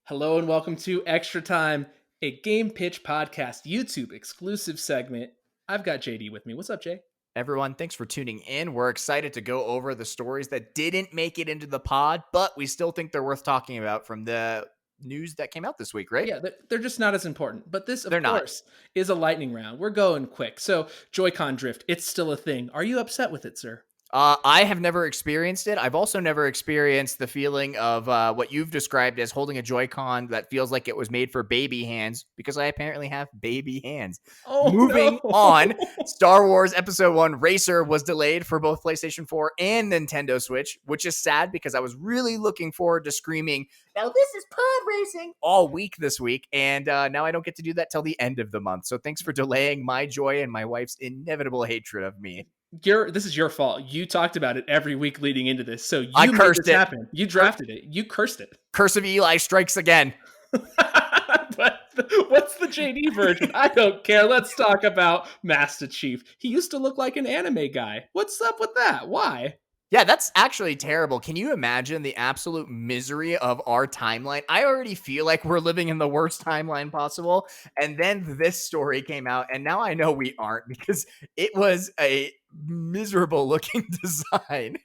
Hello and welcome to Extra Time, a game pitch podcast YouTube exclusive segment. I've got JD with me. What's up, Jay? Everyone, thanks for tuning in. We're excited to go over the stories that didn't make it into the pod, but we still think they're worth talking about from the news that came out this week, right? Yeah, they're just not as important. But this, of They're not. course, is a lightning round. We're going quick. So, Joy-Con drift, it's still a thing. Are you upset with it, sir? I have never experienced it. I've also never experienced the feeling of what you've described as holding a Joy-Con that feels like it was made for baby hands, because I apparently have baby hands. Oh, Moving no. on, Star Wars Episode 1 Racer was delayed for both PlayStation 4 and Nintendo Switch, which is sad because I was really looking forward to screaming, "Now this is pod racing," all week this week, and now I don't get to do that till the end of the month. So thanks for delaying my joy and my wife's inevitable hatred of me. This is your fault. You talked about it every week leading into this. So I you made cursed this it. happen. You drafted it. You cursed it. Curse of Eli strikes again. But what's the JD version? I don't care. Let's talk about Master Chief. He used to look like an anime guy. What's up with that? Why? Yeah, that's actually terrible. Can you imagine the absolute misery of our timeline? I already feel like we're living in the worst timeline possible. And then this story came out, and now I know we aren't, because it was a miserable looking design.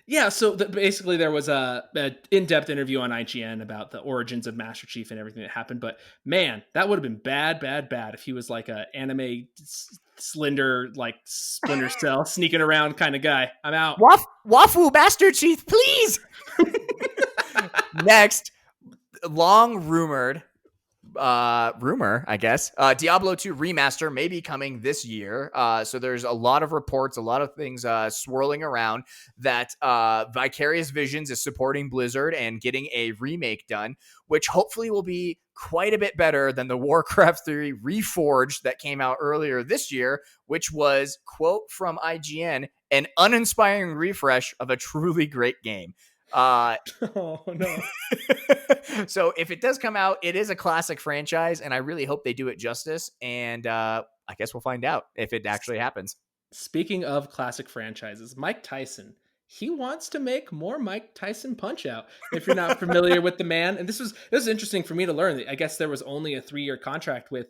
Yeah, so basically there was a in-depth interview on IGN about the origins of Master Chief and everything that happened. But man, that would have been bad if he was like a anime slender, like Splinter Cell sneaking around kind of guy. I'm out. Wafu Master Chief, please. Next, long rumored rumor, I guess, Diablo 2 remaster may be coming this year. So there's a lot of reports, a lot of things swirling around that Vicarious Visions is supporting Blizzard and getting a remake done, which hopefully will be quite a bit better than the Warcraft 3 Reforged that came out earlier this year, which was, quote from IGN, an uninspiring refresh of a truly great game. Oh no. So if it does come out, it is a classic franchise, and I really hope they do it justice. And I guess we'll find out if it actually happens. Speaking of classic franchises, Mike Tyson, he wants to make more Mike Tyson Punch-Out. If you're not familiar with the man, and this is interesting for me to learn. I guess there was only a 3-year contract with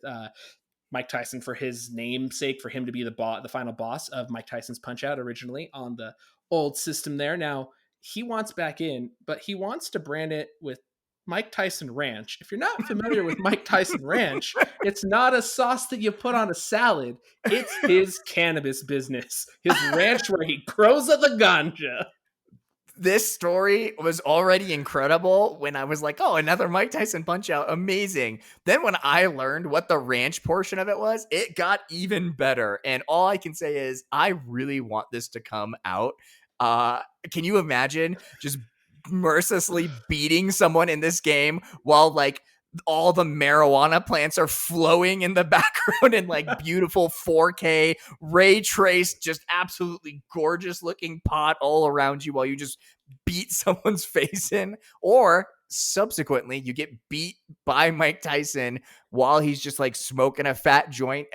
Mike Tyson for his namesake, for him to be the final boss of Mike Tyson's Punch-Out originally on the old system there. Now he wants back in, but he wants to brand it with Mike Tyson Ranch. If you're not familiar with Mike Tyson Ranch, it's not a sauce that you put on a salad. It's his cannabis business, his ranch where he grows the ganja. This story was already incredible when I was like, oh, another Mike Tyson Punch-Out. Amazing. Then when I learned what the ranch portion of it was, it got even better. And all I can say is I really want this to come out. Can you imagine just mercilessly beating someone in this game while like all the marijuana plants are flowing in the background and like beautiful 4K ray traced, just absolutely gorgeous looking pot all around you while you just beat someone's face in? Or subsequently you get beat by Mike Tyson while he's just like smoking a fat joint.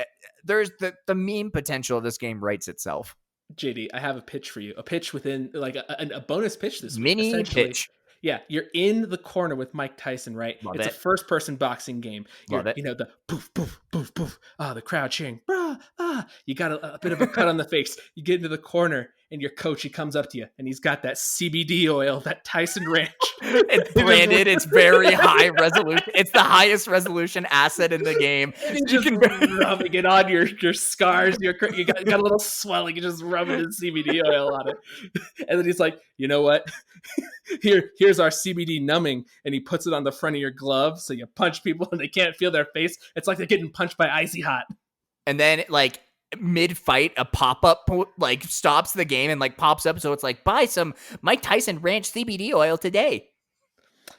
There's the meme potential of this game writes itself. JD, I have a pitch for you. A pitch within, like a bonus pitch this week. Mini pitch. Yeah, you're in the corner with Mike Tyson, right? It's a first-person boxing game. Love it. You know, the poof, poof, poof, poof. The crowd cheering, brah, ah. You got a bit of a cut on the face. You get into the corner, and your coach, he comes up to you, and he's got that CBD oil, that Tyson Ranch. It's branded. It's very high resolution. It's the highest resolution asset in the game. And you can rubbing it on your scars. You got a little swelling. You just rubbing the CBD oil on it. And then he's like, you know what? Here's our CBD numbing, and he puts it on the front of your glove, so you punch people and they can't feel their face. It's like they're getting punched by Icy Hot. And then like mid-fight, a pop-up like stops the game and like pops up, so it's like, buy some Mike Tyson Ranch CBD oil today.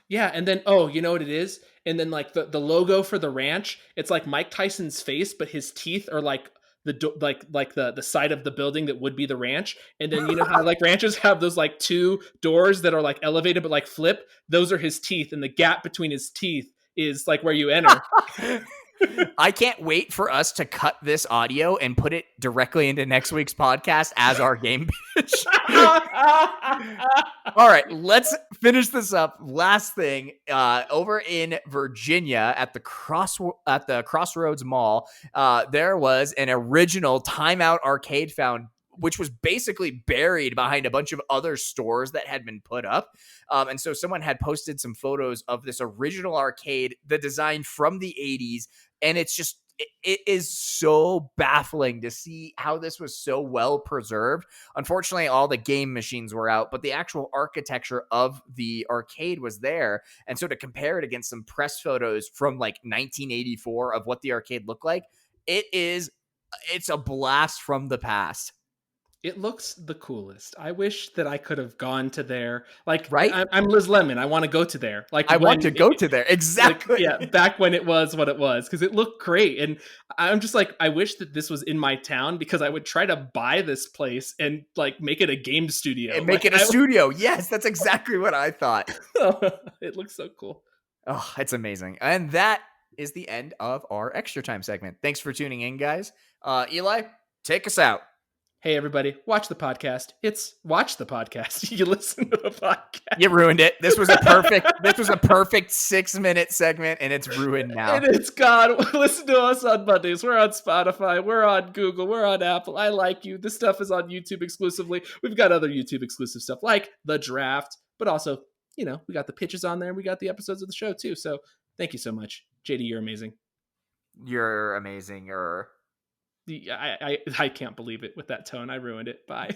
Yeah, and then you know what it is? And then like the logo for the ranch, it's like Mike Tyson's face, but his teeth are like the side of the building that would be the ranch. And then you know how like ranches have those like 2 doors that are like elevated but like flip? Those are his teeth, and the gap between his teeth is like where you enter. I can't wait for us to cut this audio and put it directly into next week's podcast as our game pitch. All right, let's finish this up. Last thing, over in Virginia at the Crossroads Mall, there was an original Timeout arcade found, which was basically buried behind a bunch of other stores that had been put up. And so someone had posted some photos of this original arcade, the design from the 80s, and it is so baffling to see how this was so well preserved. Unfortunately, all the game machines were out, but the actual architecture of the arcade was there. And so to compare it against some press photos from like 1984 of what the arcade looked like, it's a blast from the past. It looks the coolest. I wish that I could have gone to there. Like Right? I'm Liz Lemon. I want to go to there. Like I want to when go to there. like Exactly. yeah, back when it was what it was, because it looked great. And I'm just like, I wish that this was in my town, because I would try to buy this place and like make it a game studio. And make it a studio. Yes, that's exactly what I thought. It looks so cool. Oh, it's amazing. And that is the end of our extra time segment. Thanks for tuning in, guys. Eli, take us out. Hey everybody, watch the podcast. It's watch the podcast. You listen to the podcast. You ruined it. This was a perfect 6-minute segment, and it's ruined now. And it's gone. Listen to us on Mondays. We're on Spotify. We're on Google. We're on Apple. I Like You. This stuff is on YouTube exclusively. We've got other YouTube exclusive stuff like The Draft, but also, we got the pitches on there, and we got the episodes of the show too. So thank you so much. JD, you're amazing. You're amazing. I can't believe it with that tone. I ruined it. Bye.